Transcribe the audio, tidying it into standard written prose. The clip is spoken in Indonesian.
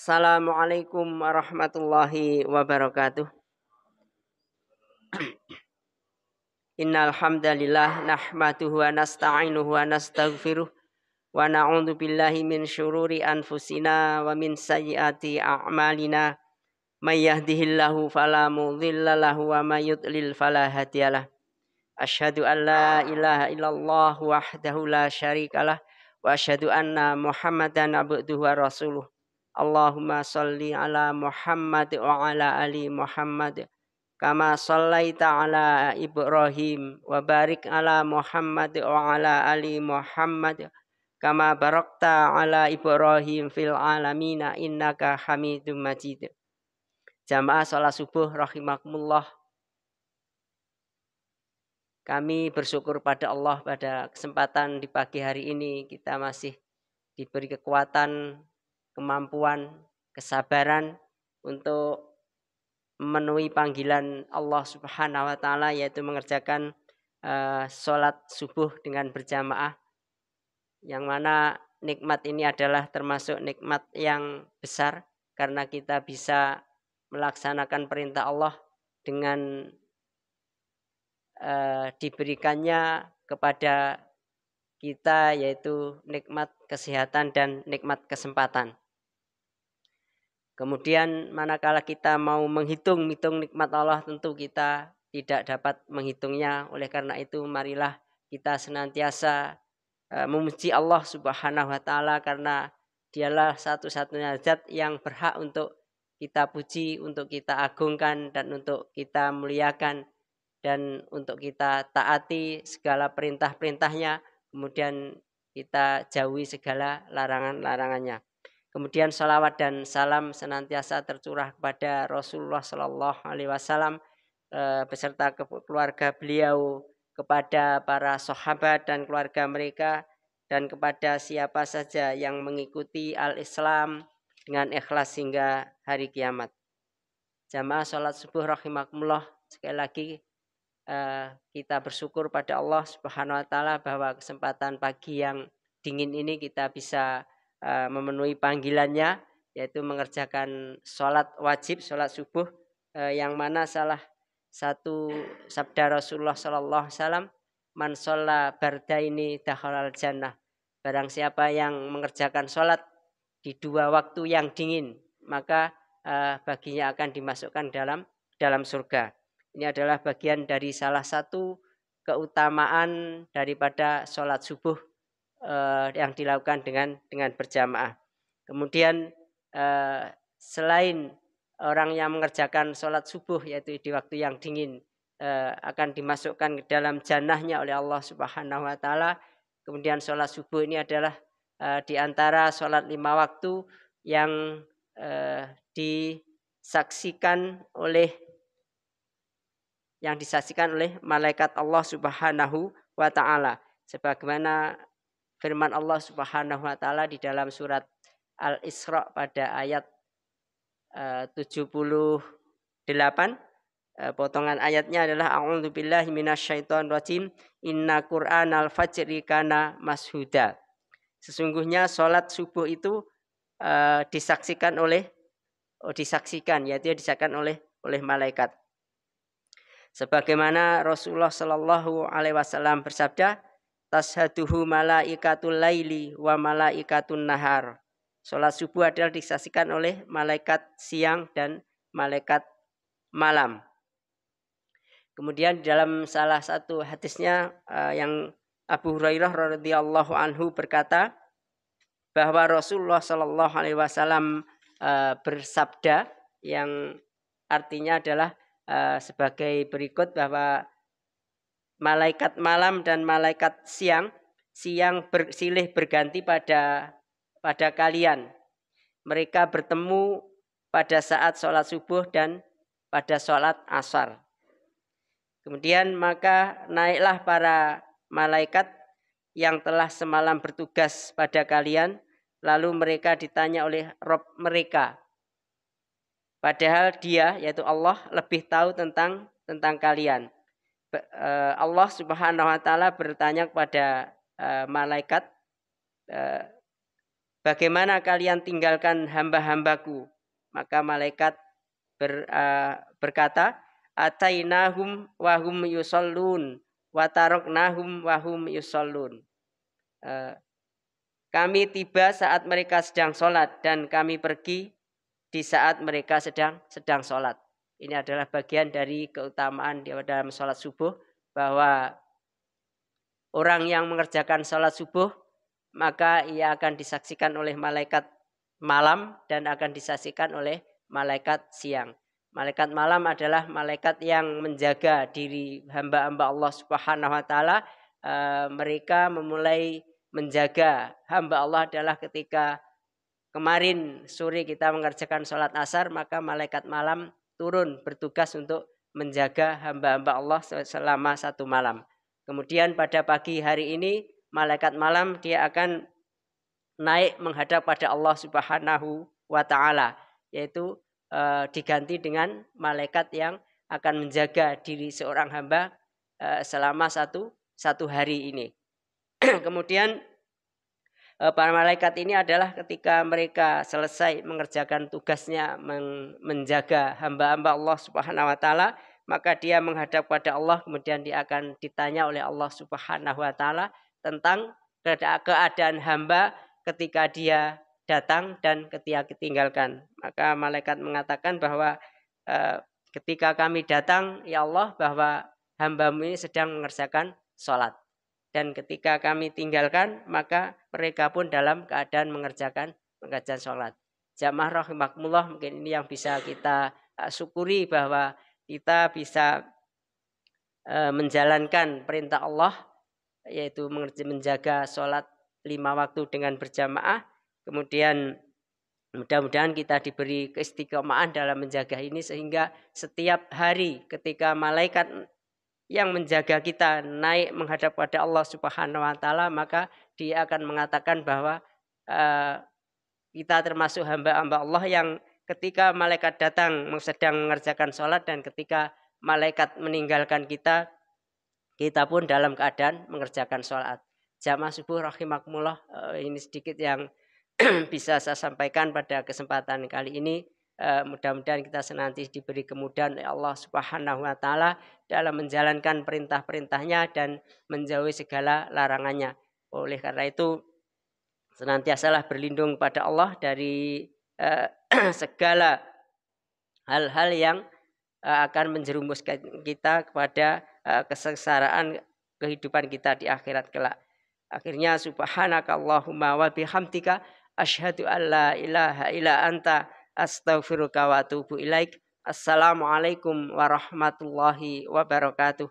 Assalamualaikum warahmatullahi wabarakatuh. Innal hamdalillah nahmaduhu wa nasta'inuhu wa nastaghfiruh wa na'udzu billahi min syururi anfusina wa min sayyiati a'malina. May yahdihillahu fala mudhilla lahu wa may yudlil fala hadiyalah. Asyhadu an la ilaha illallah wahdahu la syarikalah wa asyhadu anna Muhammadan abduhu wa rasuluh. Allahumma sholli ala Muhammad wa ala ali Muhammad kama shallaita ala Ibrahim wa barik ala Muhammad wa ala ali Muhammad kama barakta ala Ibrahim fil alamin innaka Hamidum Majid. Jamaah salat subuh rahimakumullah. Kami bersyukur pada Allah pada kesempatan di pagi hari ini kita masih diberi kekuatan, kemampuan, kesabaran untuk memenuhi panggilan Allah Subhanahu wa taala, yaitu mengerjakan sholat subuh dengan berjamaah, yang mana nikmat ini adalah termasuk nikmat yang besar karena kita bisa melaksanakan perintah Allah dengan diberikannya kepada kita, yaitu nikmat kesehatan dan nikmat kesempatan. Kemudian manakala kita mau menghitung nikmat Allah, tentu kita tidak dapat menghitungnya. Oleh karena itu marilah kita senantiasa memuji Allah Subhanahu wa taala, karena Dialah satu-satunya zat yang berhak untuk kita puji, untuk kita agungkan, dan untuk kita muliakan, dan untuk kita taati segala perintah-perintahnya, kemudian kita jauhi segala larangan-larangannya. Kemudian salawat dan salam senantiasa tercurah kepada Rasulullah Sallallahu Alaihi Wasallam beserta keluarga beliau, kepada para sahabat dan keluarga mereka, dan kepada siapa saja yang mengikuti al-Islam dengan ikhlas hingga hari kiamat. Jamaah salat subuh rahimakumullah, sekali lagi kita bersyukur pada Allah Subhanahu wa taala bahwa kesempatan pagi yang dingin ini kita bisa memenuhi panggilannya, yaitu mengerjakan sholat wajib, sholat subuh, yang mana salah satu sabda Rasulullah Sallallahu Alaihi Wasallam, man sholla bardaini dakhalal jannah. Barang siapa yang mengerjakan sholat di dua waktu yang dingin, maka baginya akan dimasukkan dalam surga. Ini adalah bagian dari salah satu keutamaan daripada sholat subuh yang dilakukan dengan berjamaah. Kemudian selain orang yang mengerjakan sholat subuh, yaitu di waktu yang dingin, akan dimasukkan ke dalam jannahnya oleh Allah Subhanahu wa taala. Kemudian sholat subuh ini adalah di antara sholat 5 waktu yang disaksikan oleh malaikat Allah Subhanahu wa taala, sebagaimana firman Allah Subhanahu wa taala di dalam surat Al-Isra pada ayat 78. Potongan ayatnya adalah a'udzubillahi minasyaitonirrajim, inna qur'anal fajri kana mashuda. Sesungguhnya sholat subuh itu disaksikan oleh malaikat. Sebagaimana Rasulullah Shallallahu Alaihi Wasallam bersabda, tashaduhu malaikatul laili wa malaikatun nahar. Sholat subuh adalah disaksikan oleh malaikat siang dan malaikat malam. Kemudian di dalam salah satu hadisnya yang Abu Hurairah radhiyallahu anhu berkata bahwa Rasulullah Shallallahu Alaihi Wasallam bersabda, yang artinya adalah sebagai berikut, bahwa malaikat malam dan malaikat siang silih berganti pada kalian. Mereka bertemu pada saat sholat subuh dan pada sholat asar. Kemudian maka naiklah para malaikat yang telah semalam bertugas pada kalian, lalu mereka ditanya oleh Rabb mereka, padahal Dia, yaitu Allah, lebih tahu tentang kalian. Allah Subhanahu wa taala bertanya kepada malaikat, bagaimana kalian tinggalkan hamba-hambaku? Maka malaikat berkata, atainahum wahum yusallun wa taraknahum wahum yusallun. Kami tiba saat mereka sedang sholat dan kami pergi di saat mereka sedang sholat. Ini adalah bagian dari keutamaan di dalam sholat subuh, bahwa orang yang mengerjakan sholat subuh maka ia akan disaksikan oleh malaikat malam dan akan disaksikan oleh malaikat siang. Malaikat malam adalah malaikat yang menjaga diri hamba-hamba Allah Subhanahu wa taala. Mereka memulai menjaga hamba Allah adalah ketika kemarin sore kita mengerjakan sholat asar, maka malaikat malam turun bertugas untuk menjaga hamba-hamba Allah selama satu malam. Kemudian pada pagi hari ini malaikat malam dia akan naik menghadap pada Allah Subhanahu wa taala, yaitu diganti dengan malaikat yang akan menjaga diri seorang hamba selama satu hari ini. Kemudian para malaikat ini adalah ketika mereka selesai mengerjakan tugasnya menjaga hamba-hamba Allah Subhanahu wa taala, maka dia menghadap pada Allah, kemudian dia akan ditanya oleh Allah Subhanahu wa taala tentang keadaan hamba ketika dia datang dan ketika ditinggalkan. Maka malaikat mengatakan bahwa ketika kami datang ya Allah, bahwa hamba-Mu ini sedang mengerjakan sholat, dan ketika kami tinggalkan maka mereka pun dalam keadaan mengerjakan sholat. Jamaah rahimakumullah, mungkin ini yang bisa kita syukuri, bahwa kita bisa menjalankan perintah Allah, yaitu menjaga sholat 5 waktu dengan berjamaah. Kemudian mudah-mudahan kita diberi keistiqomahan dalam menjaga ini, sehingga setiap hari ketika malaikat yang menjaga kita naik menghadap pada Allah Subhanahu wa taala, maka dia akan mengatakan bahwa kita termasuk hamba-hamba Allah yang ketika malaikat datang sedang mengerjakan sholat, dan ketika malaikat meninggalkan kita, kita pun dalam keadaan mengerjakan sholat. Jamaah subuh rahimakumullah, ini sedikit yang bisa saya sampaikan pada kesempatan kali ini. Mudah-mudahan kita senantiasa diberi kemudahan oleh Allah Subhanahu wa taala dalam menjalankan perintah-perintahnya dan menjauhi segala larangannya. Oleh karena itu senantiasalah berlindung pada Allah dari segala hal-hal yang akan menjerumuskan kita kepada kesengsaraan kehidupan kita di akhirat kelak. Akhirnya subhanakallahumma wa bihamdika asyhadu an la ilaha illa anta astaghfiruka wa atubu ilaik. Assalamualaikum warahmatullahi wabarakatuh.